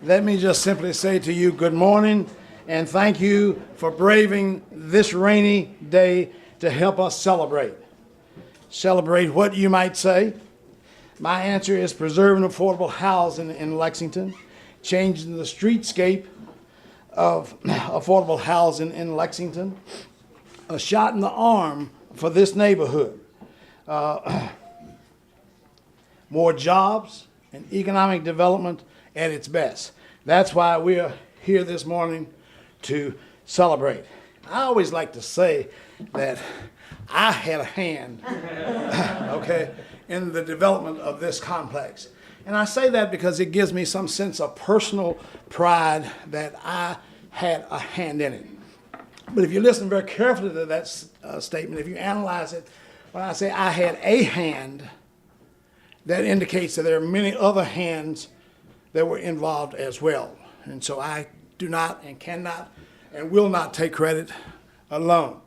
let me just simply say to you good morning and thank you for braving this rainy day to help us celebrate. Celebrate what, you might say? My answer is preserving affordable housing in Lexington, changing the streetscape of affordable housing in Lexington, a shot in the arm for this neighborhood, more jobs and economic development at its best. That's why we are here this morning to celebrate. I always like to say that I had a hand, okay, in the development of this complex. And I say that because it gives me some sense of personal pride that I had a hand in it. But if you listen very carefully to that statement, if you analyze it, when I say I had a hand, that indicates that there are many other hands that were involved as well. And so I do not and cannot and will not take credit alone.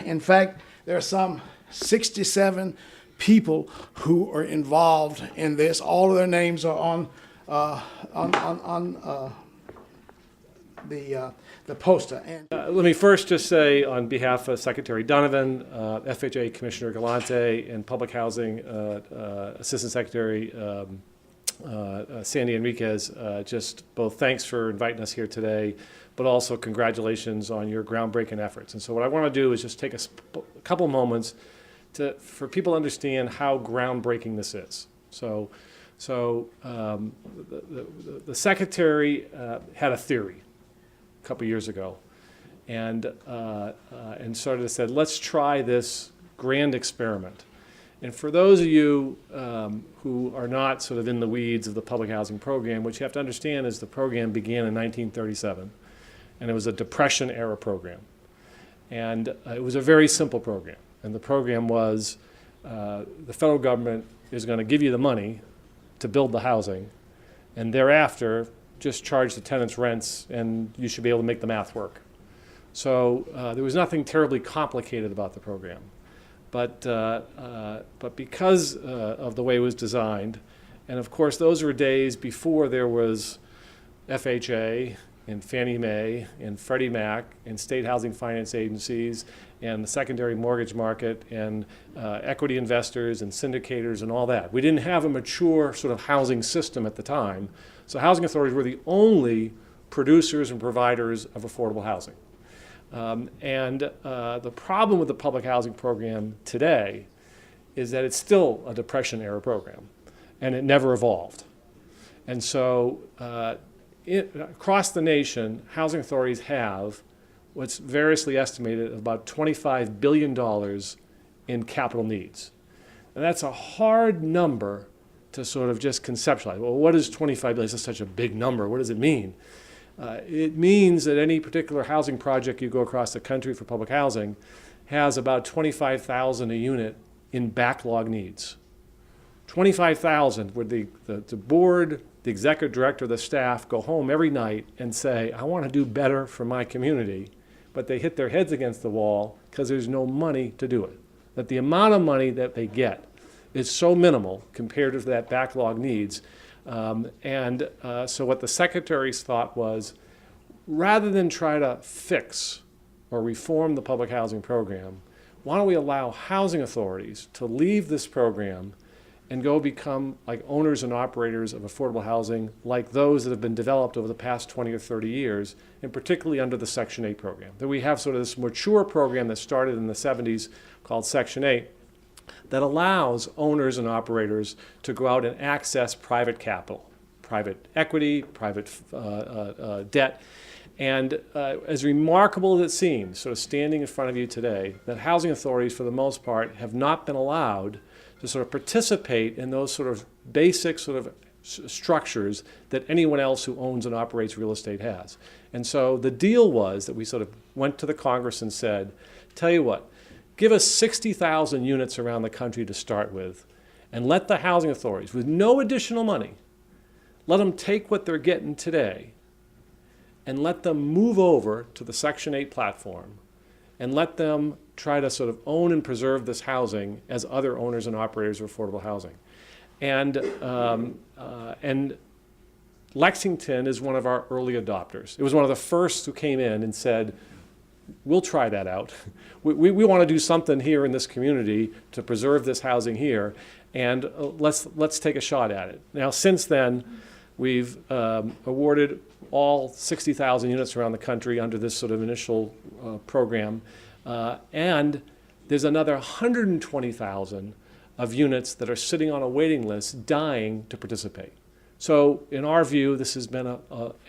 In fact, there are some 67 people who are involved in this. All of their names are on the poster. And let me first just say, on behalf of Secretary Donovan, FHA Commissioner Galante, and Public Housing Assistant Secretary Sandy Enriquez, just both thanks for inviting us here today, but also congratulations on your groundbreaking efforts. And so what I want to do is just take a couple moments for people to understand how groundbreaking this is. So the Secretary had a theory a couple years ago, and sort of said, let's try this grand experiment. And for those of you who are not sort of in the weeds of the public housing program, what you have to understand is the program began in 1937, and it was a Depression-era program. And it was a very simple program. And the program was the federal government is going to give you the money to build the housing, and thereafter just charge the tenants rents, and you should be able to make the math work. So there was nothing terribly complicated about the program. But because of the way it was designed, and of course those were days before there was FHA and Fannie Mae and Freddie Mac and state housing finance agencies and the secondary mortgage market and equity investors and syndicators and all that. We didn't have a mature sort of housing system at the time, so housing authorities were the only producers and providers of affordable housing. The problem with the public housing program today is that it's still a Depression-era program, and it never evolved. And so across the nation, housing authorities have what's variously estimated of about $25 billion in capital needs. And that's a hard number to sort of just conceptualize. Well, what is 25 billion? It's such a big number. What does it mean? It means that any particular housing project you go across the country for public housing has about 25,000 a unit in backlog needs. 25,000 where the board, the executive director, the staff go home every night and say, I want to do better for my community, but they hit their heads against the wall because there's no money to do it. That the amount of money that they get is so minimal compared to that backlog needs. So what the secretary's thought was, rather than try to fix or reform the public housing program, why don't we allow housing authorities to leave this program and go become like owners and operators of affordable housing like those that have been developed over the past 20 or 30 years, and particularly under the Section 8 program. That we have sort of this mature program that started in the 70s called Section 8 that allows owners and operators to go out and access private capital, private equity, private debt. And as remarkable as it seems, sort of standing in front of you today, that housing authorities, for the most part, have not been allowed to sort of participate in those sort of basic sort of structures that anyone else who owns and operates real estate has. And so the deal was that we sort of went to the Congress and said, tell you what, give us 60,000 units around the country to start with, and let the housing authorities, with no additional money, let them take what they're getting today and let them move over to the Section 8 platform and let them try to sort of own and preserve this housing as other owners and operators of affordable housing. And Lexington is one of our early adopters. It was one of the first who came in and said, we'll try that out. We want to do something here in this community to preserve this housing here, and let's take a shot at it. Now, since then, we've awarded all 60,000 units around the country under this sort of initial program, and there's another 120,000 of units that are sitting on a waiting list dying to participate. So in our view, this has been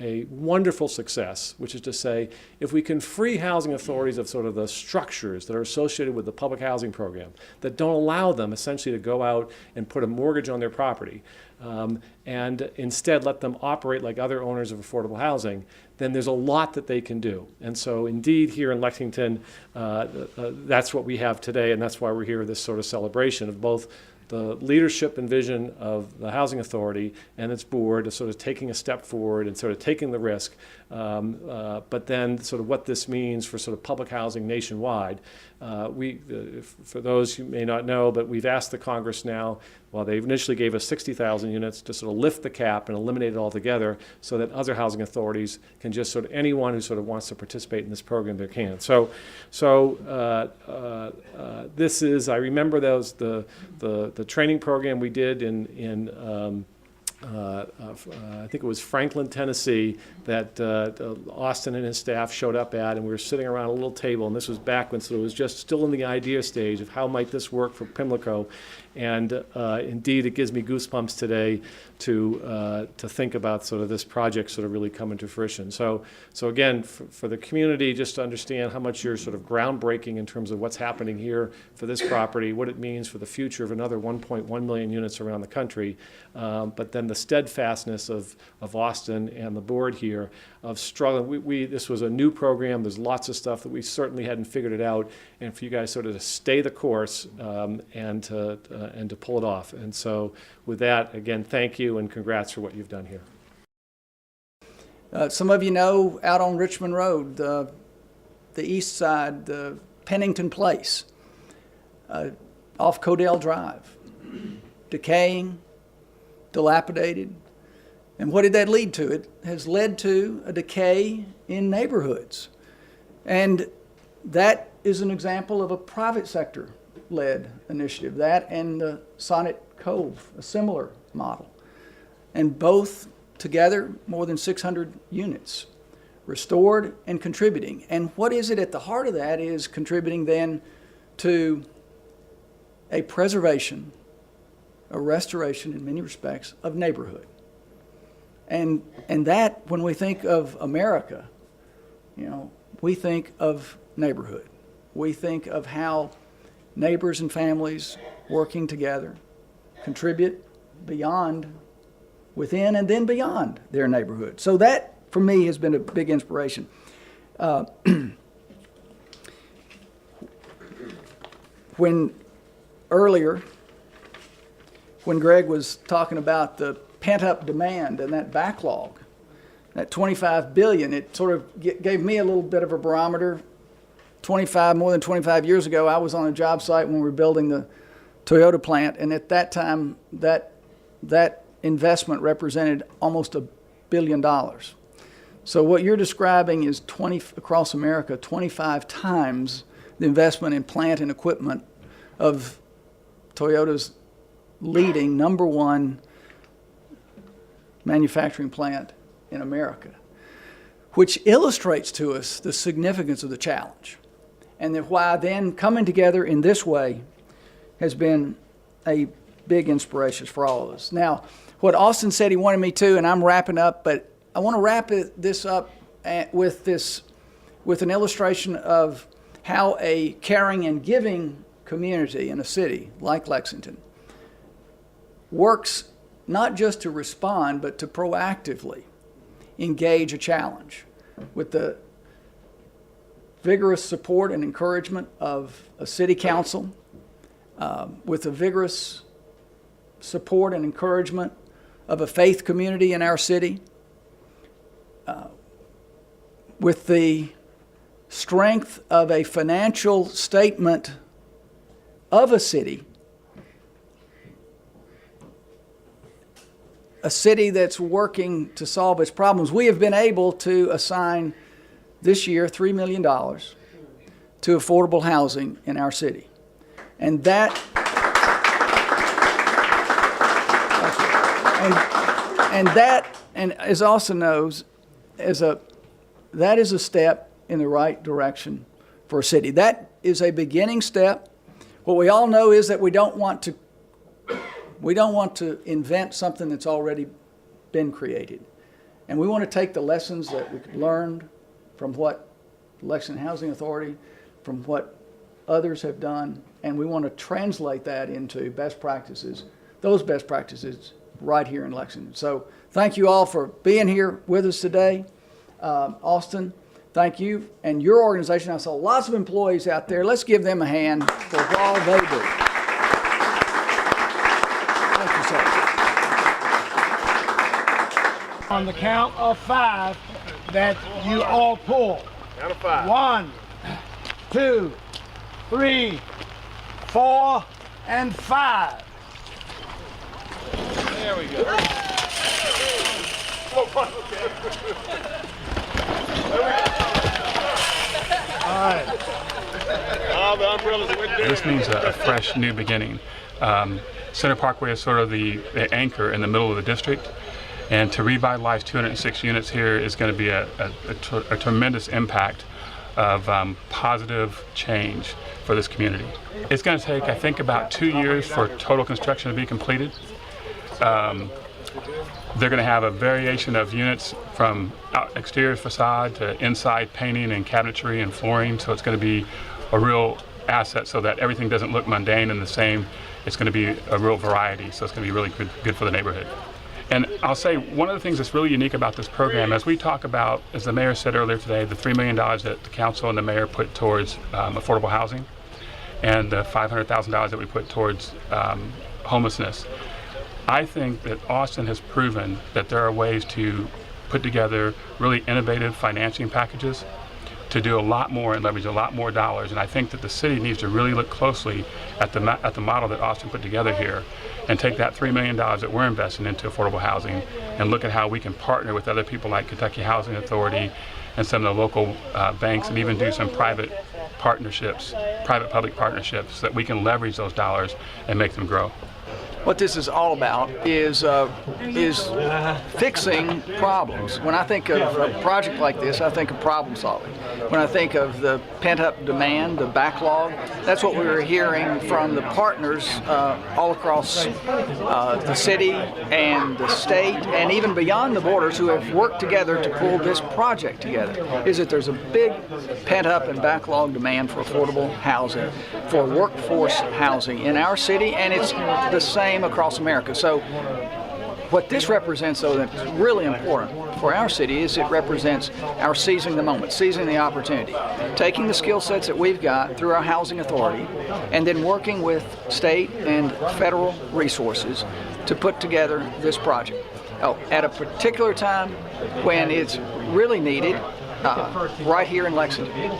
a wonderful success, which is to say, if we can free housing authorities of sort of the structures that are associated with the public housing program that don't allow them essentially to go out and put a mortgage on their property, and instead let them operate like other owners of affordable housing, then there's a lot that they can do. And so indeed here in Lexington, that's what we have today, and that's why we're here, this sort of celebration of both the leadership and vision of the Housing Authority and its board is sort of taking a step forward and sort of taking the risk, but then sort of what this means for sort of public housing nationwide. For those who may not know, but we've asked the Congress now, well, they initially gave us 60,000 units to sort of lift the cap and eliminate it altogether so that other housing authorities can just sort of, anyone who sort of wants to participate in this program, they can. This is, I remember those, the training program we did in I think it was Franklin, Tennessee, that Austin and his staff showed up at, and we were sitting around a little table, and this was back when so it was just still in the idea stage of how might this work for Pimlico. And indeed, it gives me goosebumps today to think about sort of this project sort of really coming to fruition. So again, for the community, just to understand how much you're sort of groundbreaking in terms of what's happening here for this property, what it means for the future of another 1.1 million units around the country, but then the steadfastness of Austin and the board here of struggling. This was a new program. There's lots of stuff that we certainly hadn't figured it out, and for you guys sort of to stay the course and to pull it off. And so with that, again, thank you and congrats for what you've done here. Some of you know out on Richmond Road, the east side, the Pennington Place, off Codell Drive, decaying, dilapidated. And what did that lead to? It has led to a decay in neighborhoods. And that is an example of a private sector led initiative, that and the Sonnet Cove, a similar model. And both together, more than 600 units restored and contributing. And what is it at the heart of that is contributing then to a preservation, a restoration in many respects of neighborhood. And that, when we think of America, we think of neighborhood. We think of how neighbors and families working together contribute beyond, within, and then beyond their neighborhood. So that, for me, has been a big inspiration. When Greg was talking about the pent-up demand and that backlog, that $25 billion, it sort of gave me a little bit of a barometer. More than 25 years ago, I was on a job site when we were building the Toyota plant, and at that time, that investment represented almost $1 billion. So what you're describing is across America, 25 times the investment in plant and equipment of Toyota's leading #1 manufacturing plant in America, which illustrates to us the significance of the challenge. And that why then coming together in this way has been a big inspiration for all of us. Now, what Austin said he wanted me to, and I'm wrapping up, but I want to wrap this up with an illustration of how a caring and giving community in a city like Lexington works not just to respond, but to proactively engage a challenge with the vigorous support and encouragement of a city council, with the vigorous support and encouragement of a faith community in our city, with the strength of a financial statement of a city, a city that's working to solve its problems. We have been able to assign this year $3 million to affordable housing in our city. And that, and as Austin knows, that is a step in the right direction for a city. That is a beginning step. What we all know is that we don't want to invent something that's already been created. And we want to take the lessons that we learned from what the Lexington Housing Authority, from what others have done, and we want to translate that into best practices, those best practices right here in Lexington. So thank you all for being here with us today. Austin, thank you. And your organization, I saw lots of employees out there. Let's give them a hand for all they do. Thank you, sir. On the count of 5 that you all pull. Count of 5. 1, 2, 3, 4, and 5. There we go. Oh, the umbrellas went there. This means a fresh new beginning. Center Parkway is sort of the anchor in the middle of the district, and to revitalize 206 units here is going to be a tremendous impact of positive change for this community. It's going to take, I think, about 2 years for total construction to be completed. They're going to have a variation of units from exterior facade to inside painting and cabinetry and flooring, so it's going to be a real asset so that everything doesn't look mundane and the same. It's going to be a real variety, so it's going to be really good for the neighborhood. And I'll say one of the things that's really unique about this program, as we talk about, as the mayor said earlier today, the $3 million that the council and the mayor put towards affordable housing and the $500,000 that we put towards homelessness. I think that Austin has proven that there are ways to put together really innovative financing packages to do a lot more and leverage a lot more dollars. And I think that the city needs to really look closely at the model that Austin put together here and take that $3 million that we're investing into affordable housing and look at how we can partner with other people like Kentucky Housing Authority and some of the local banks, and even do some private partnerships, private-public partnerships, so that we can leverage those dollars and make them grow. What this is all about is fixing problems. When I think of a project like this, I think of problem solving. When I think of the pent-up demand, the backlog, that's what we were hearing from the partners all across the city and the state and even beyond the borders who have worked together to pull this project together, is that there's a big pent-up and backlog demand for affordable housing, for workforce housing in our city, and it's the same across America. So what this represents, though, that's really important for our city is it represents our seizing the moment, seizing the opportunity, taking the skill sets that we've got through our housing authority and then working with state and federal resources to put together this project. At a particular time when it's really needed, right here in Lexington.